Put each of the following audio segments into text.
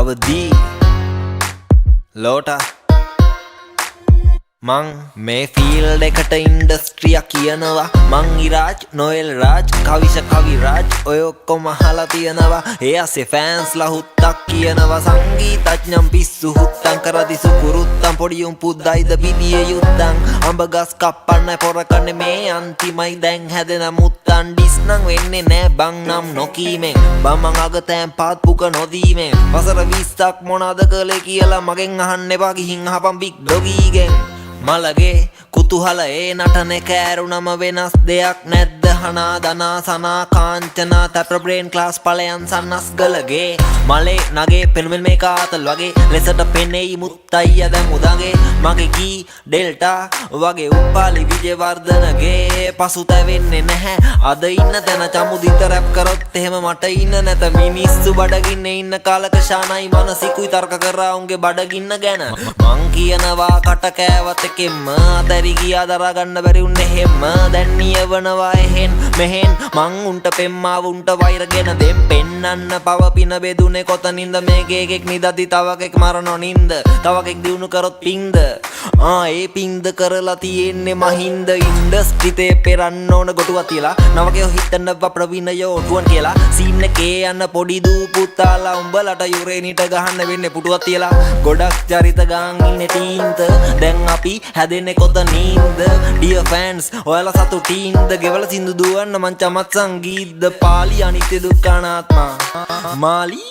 අවදී ලෝට මං මේ ෆීල්ඩ් එකට ඉන්ඩස්ට්‍රියක් කියනවා මං ඉරාජ් නොෙල් රාජ් කවිෂ කවිරාජ් ඔය ඔක්කොම අහලා තියෙනවා ඒ අස්සේ ෆෑන්ස්ලා හුත්තක් කියනවා සංගීතඥම් පිස්සු හුත්තම් කරදි සුකුරුත්තම් පොඩි උන් පුද්දයිද පිටියේ යුත්තම් අඹ ගස් කප්පන්න පොරකන්නේ මේ අන්තිමයි දැන් හැදෙන මුත්තන් ඩිස් නම් වෙන්නේ නෑ බං නම් නොකීමෙන් බම්මන් අගතෑන් පාත් පුක නොදීමෙන් වසර 20ක් මොනවද කළේ කියලා මගෙන් අහන්න එපා ගිහින් අහපන් බිග් ඩොගීගෙන් මලගේ කුතුහලයේ නටන කෑරුණම වෙනස් දෙයක් නැද්ද හනා දනා සනා කාංචනා තැප්‍ර බ්‍රේන් ක්ලාස් පලයන් සන්නස් ගලගේ මලේ නගේ පෙනුමෙන් මේ කාතල් වගේ ලෙසට පෙනෙයි මුත්තයිය දැන් උදගේ මගේ කී ඩෙල්ටා වගේ උපාලි විජේවර්ධනගේ පසුතැවෙන්නේ නැහැ අද ඉන්න තැන චමුදිත රැප් කරොත් එහෙම මට ඉන්න නැත මිනිස්සු බඩගින්නේ ඉන්න කාලක ශානයි මනසිකුයි තර්ක කරා උන්ගේ බඩගින්න ගැන මං කියනවා කට කෑවත් එකෙන්ම අතරි ගියා දරා ගන්න බැරි උන්නේ හැම දැන් නියවනවා එහෙන් මෙහෙන් මං උන්ට පෙම්මාව උන්ට වෛරගෙන දෙම් පෙන්නන්න පව පින බෙදුනේ කොතනින්ද මේකේ එකෙක් නිදදි තව එකෙක් මරනෝ නින්ද තව එකෙක් දිනු කරොත් පින්ද ඒ පින්ද කරලා තියෙන්නේ මහින්ද ඉන්ඩස්ට්‍රිතේ පෙරන්න ඕන ගොටුවක් තියලා නවකයෝ හිතනවා ප්‍රවීණයෝ ඔටුවන් කියලා සීන් එකේ යන පොඩි දූ පුතාලා උඹලට යුරේනිට ගහන්න වෙන්නේ පුටුවක් තියලා ගොඩක් චරිත ගාන් ඉන්නේ තීන්ත දැන් අපි හැදෙන්නේ කොතනින්ද ඩියර් ෆෑන්ස් ඔයාලා සතුටින්ද ගෙවල සින්දු දුවන්න මං චමත් සංගීතද පාලි අනිත්‍ය දුක්ඛ අනාත්මා මාලි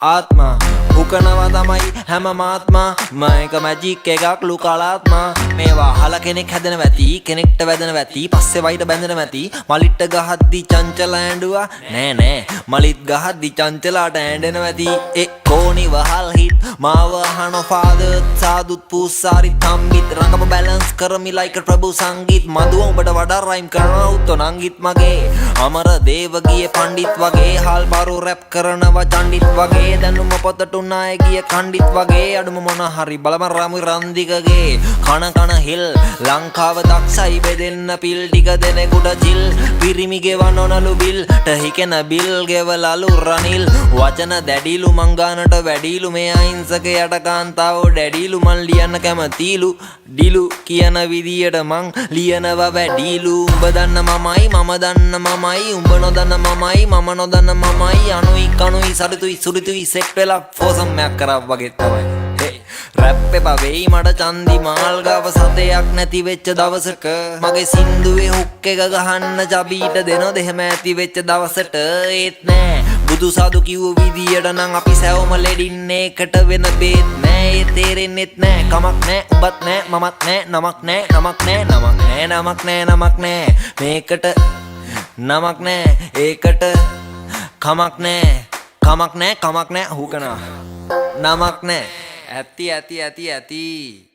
ආත්මා උකනවා තමයි හැම මාත්මා මයක මැජික් එකක් ලුකලාත්මා මේවා අහලා කෙනෙක් හැදෙන වැති කෙනෙක්ට වැදෙන වැති පස්සේ වයිට බැඳෙන වැති මලිට ගහද්දි චංචල ඇඬුවා නෑ නෑ මලිත් ගහද්දි චංචලාට ඇඬෙන වැති ඒ කෝණි වහල් හිත් මාව අහන ෆාදර් සාදුත් පූසාරි තම්බිත් රංගම බැලන්ස් කරමි ලයික් ප්‍රභු සංගීත් මදුව උඹට වඩා රයිම් කරනවා උත්තෝ නංගිත් මගේ අමර දේව ගියේ පණ්ඩිත් වගේ හාල් බරු රැප් කරනවා චණ්ඩිත් වගේ දැනුම පොතට උනාය ගිය කණ්ඩිත් වගේ අඩුම මොන හරි බලම රාමු රන්දිකගේ කන හිල් ලංකාව දක්ෂයි බෙදෙන්න පිල් ටික දෙනෙකුට ජිල් පිරිමි ගෙවනොනලු බිල් ටහිකෙන බිල් ගෙවලලු රනිල් වචන දැඩිලු මංගානට වැඩිලු මේ අහිංසක යට කාන්තාවෝ ඩැඩිලු මන් ලියන්න කැමතිලු ඩිලු කියන විදියට මං ලියනවා වැඩිලු උඹ දන්න මමයි මම දන්න මමයි උඹ නොදන්න මමයි මම නොදන්න මමයි අනුයි කනුයි සරිතුයි සුරිතුයි සෙට් වෙලා ෆෝසම්මයක් කරා වගේ තමයි රැප් එපා වෙයි මට චන්දි මාල් ගාව සතයක් නැති වෙච්ච දවසක මගේ සින්දුවේ හුක් එක ගහන්න චබීට දෙනොත් එහෙම ඇති වෙච්ච දවසට ඒත් නෑ බුදු සාදු කිව්ව විදියට නම් අපි සැවම ලෙඩින්නේ එකට වෙන බේත් නෑ ඒ තේරෙන්නෙත් නෑ කමක් නෑ උඹත් නෑ මමත් නෑ නමක් නෑ නමක් නෑ නමක් නෑ නමක් නෑ නමක් නෑ මේකට නමක් නෑ ඒකට කමක් නෑ කමක් නෑ කමක් නෑ හුකනා නමක් නෑ ඇති